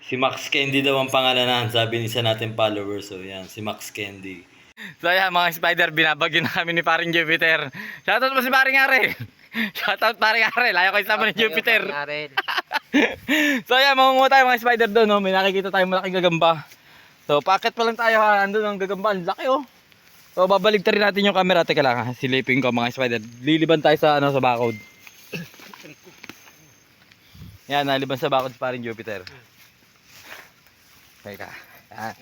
Si Max Candy daw ang pangalanan, sabi ni isa natin followers. So yan, si Max Candy. So yan mga spider, binabagyo na kami ni paring Jupiter. Shoutout mo si paring Are. Shoutout paring Are, layo kayo sama ni Jupiter. So yan, mamungo tayo mga spider doon. No? May nakikita tayong malaking gagamba. So packet pa lang tayo ha, andun ang gagamba. Ang laki oh. So babalik rin natin yung camera. Teka lang ha, silipin ko mga spider. Liliban tayo sa, sa bakod. Yan, naliban sa bakod paring Jupiter. Teka, yan.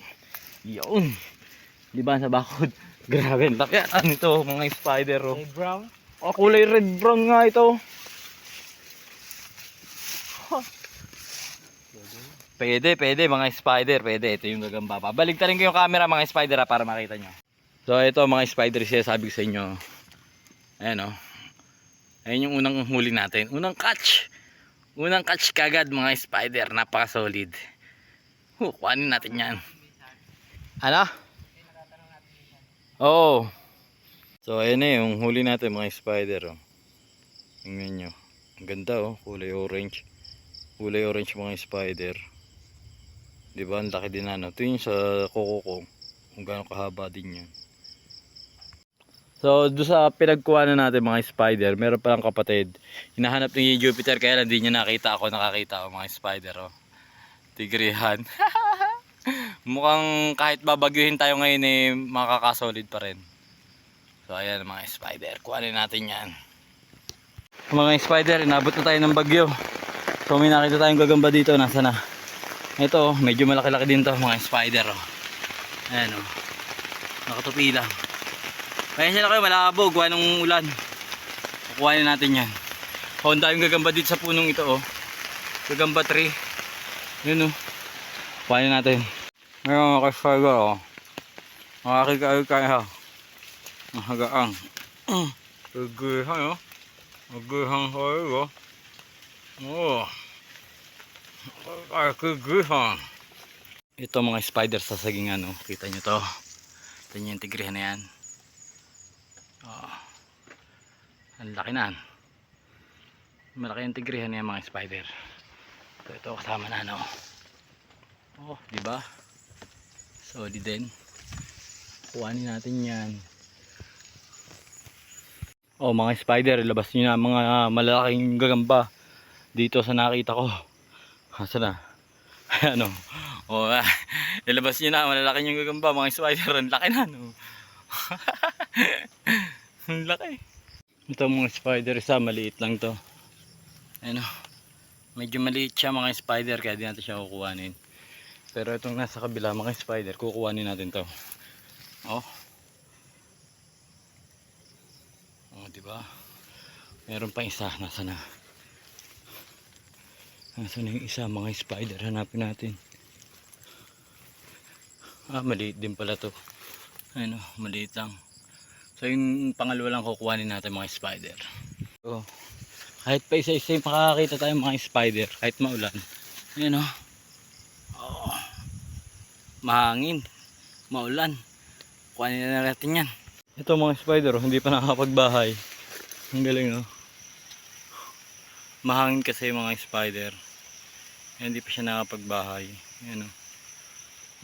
Yun. Liban sa bakod. Grabe, laki nito mga spider oh. Red brown? Oh, kulay red brown nga ito. Pwede mga spider, pwede. Ito yung gagamba. Baligtarin ko yung camera mga spider ha, para makita nyo. So ito mga spider, siya sabi ko sa inyo. Ayan oh. Ayan yung unang huli natin. Unang catch. Unang catch kagad mga spider. Napaka solid. Kuhanin natin yan. Ano? Oo. So ayan na yung huli natin mga spider oh. Tingnan nyo. Ang ganda oh. Kulay orange. Kulay orange mga spider. Diba? Ang laki din ano. Ito yung sa kuko ko. Kung gaano kahaba din yun. So doon sa pinagkuha na natin mga spider, meron palang kapatid. Hinahanap ni Jupiter kaya lang hindi niya nakita ako. Nakakita ako mga spider oh. Tigrihan. Mukhang kahit babagyuhin tayo ngayon eh makakasolid pa rin. So ayan mga spider, kuhanin natin yan. Mga spider, inabot na tayo ng bagyo. So may nakita tayong gagamba dito, nasa na? Ito, medyo malaki-laki din to mga spider oh. Ayan oh. Nakatupi lang. Kaya siya na kayo, malabo, gawa ng ulan. Kukuhanin natin yan. Oh, ang daming gagamba dito sa punong ito oh. Gagamba tree. Yun oh. Kuhanin natin. Ngayon mga spider oh. Makakikaya. Mahagaang. Agihang oh. Agihang tayo oh. Oh. Agihang. Ito mga spider sa saging ano. Kita nyo to. Ito nyo yung tigrihan na yan. Oh. Ang laki na. Malaki yung tigrihan na yan mga spider. Ito kasama na ano. Oh, di ba? Solid din. Kuhanin natin 'yan. Oh, mga spider, ilabas niyo na mga malalaking gagamba dito sa nakita ko. Asa na? Ano? Oh, ilabas niyo na malalaking yung gagamba, mga spider, ang laki na no. Ang laki. Ito mga spider, isa maliit lang 'to. Ano? Medyo maliit siya mga spider kaya di natin siya kukuhanin. Pero itong nasa kabila mga spider, kukuhanin natin to. Oh. Oh, di ba? Meron pa isa, nasa na? Nasa na yung isa mga spider, hanapin natin. Ah, maliit din pala to. Ano, maliit lang. So yung pangalawa lang kukuhanin natin mga spider. Oh. Kahit pa isa-isa yung makakakita tayo mga spider, kahit maulan. Ayan oh. Oh. Mahangin, maulan. Kuhanin na natin yan. Ito mga spider, hindi pa nakakapagbahay. Ang galing oh. Mahangin kasi mga spider. Hindi pa siya nakakapagbahay. Ayan oh.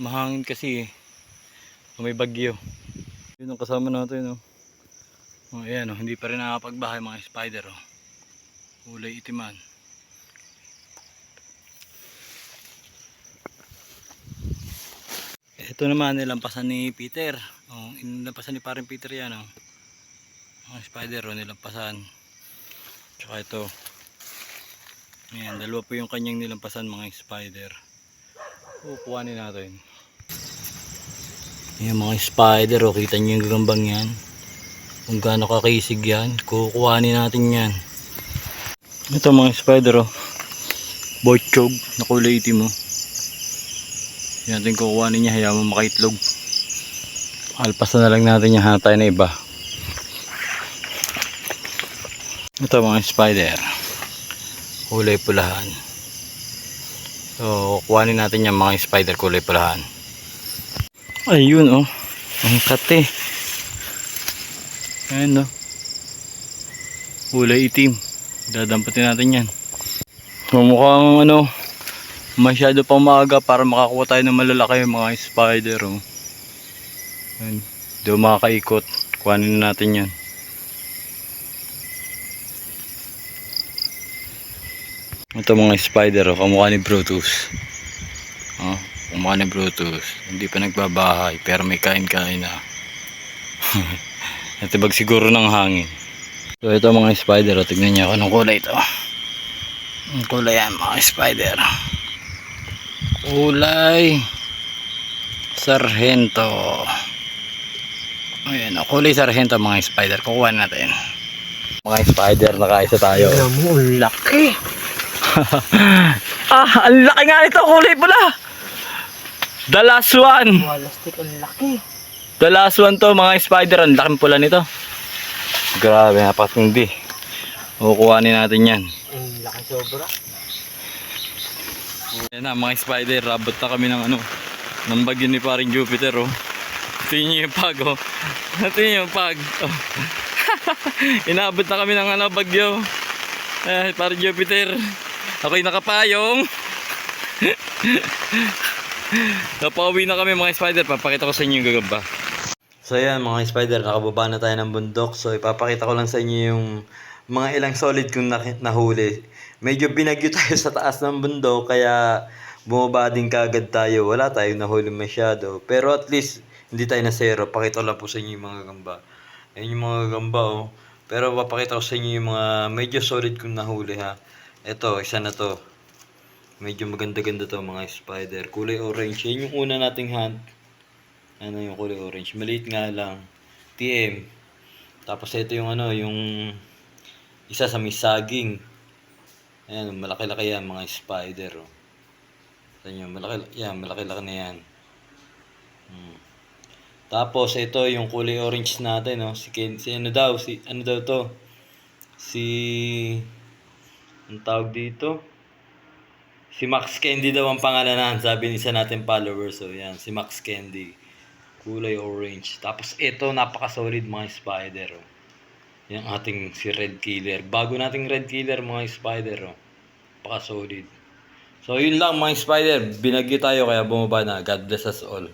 Mahangin kasi eh. May bagyo. Yun ang kasama natin oh. Oh, ayan oh, hindi pa rin nakakapagbahay mga spider oh. Kulay itiman. Ito naman nilampasan ni Peter. Oh, nilampasan ni paring Peter yan oh. Mga spider oh, nilampasan. Tsaka ito. Ayan, dalawa po yung kanyang nilampasan mga spider. Kukuhanin natin. Ayan mga spider oh, kita nyo yung gagambang yan. Kung gaano kakisig yan, kukuhanin natin yan. Ito mga spider oh. Bochog na kulay itim oh. Yan natin kukuhanin niya, hayaan mo makaitlog. Alpasan na lang natin yung hatay na iba. Ito mga spider. Kulay pulahan. So kukuhanin natin yung mga spider kulay pulahan. Ayun oh. Ang kate. Ayan oh. Kulay itim. Dadamputin natin yan. Mukhang ano, Masyado pang maaga para makakuha tayo ng malalaki mga spider. Oh. Ayan. Di makakaikot. Kuhanin natin yan. Ito mga spider, oh, kamukha ni Brutus. Oh, kamukha ni Brutus. Hindi pa nagbabahay pero may kain-kain na. Natibag siguro ng hangin. So ito mga spider, oh, tignan niyo anong kulay ito. Ang kulay yan mga spider. Kulay sarhento. Ayan, oh, kulay sarhento mga spider. Kukuha natin. Mga spider, nakaisa tayo. Alam mo, ang laki. Ah, ang laki nga nito, kulay pula. The last one. Walastik, ang laki. The last one to mga spider, ang laking pula nito. Grabe, napakatindi. Kukuhanin natin yan. Ang laki sobra. Yan na mga spider, rabot na kami ng ano, ng bagyo ni paring Jupiter. Oh. Tingnan nyo yung pag. Oh. Tingnan nyo yung pag. Oh. Inabot na kami ng ano, bagyo. Paring Jupiter. Ako'y nakapayong. Napauwi na kami mga spider. Papakita ko sa inyo yung gagamba. So yan mga spider, nakababa na tayo ng bundok. So ipapakita ko lang sa inyo yung mga ilang solid kong nahuli. Medyo binagyo tayo sa taas ng bundok kaya bumaba din kagad tayo. Wala tayong nahuli masyado. Pero at least hindi tayo na zero. Pakita ko lang po sa inyo yung mga gamba. Ayan yung mga gamba oh. Pero papakita ko sa inyo yung mga medyo solid kong nahuli ha. Ito, isa na to. Medyo maganda-ganda to mga spider. Kulay orange. Yan yung una nating hunt. Ano yung kulay orange. Maliit nga lang. TM. Tapos ito yung ano, yung isa sa may saging. Ayan, malaki-laki yan mga spider. Oh. Yan, malaki-laki na yan. Tapos ito yung kulay orange natin. Oh. Si ano daw to? Ang tawag dito? Si Max Candy daw ang pangalanan, sabi ni isa natin followers. So yan, si Max Candy. Kulay orange. Tapos ito, napaka-solid mga spider. Oh. Yung ating si Red Killer. Bago nating Red Killer mga spider. Oh. Napaka-solid. So yun lang mga spider. Binagyo tayo kaya bumaba na. God bless us all.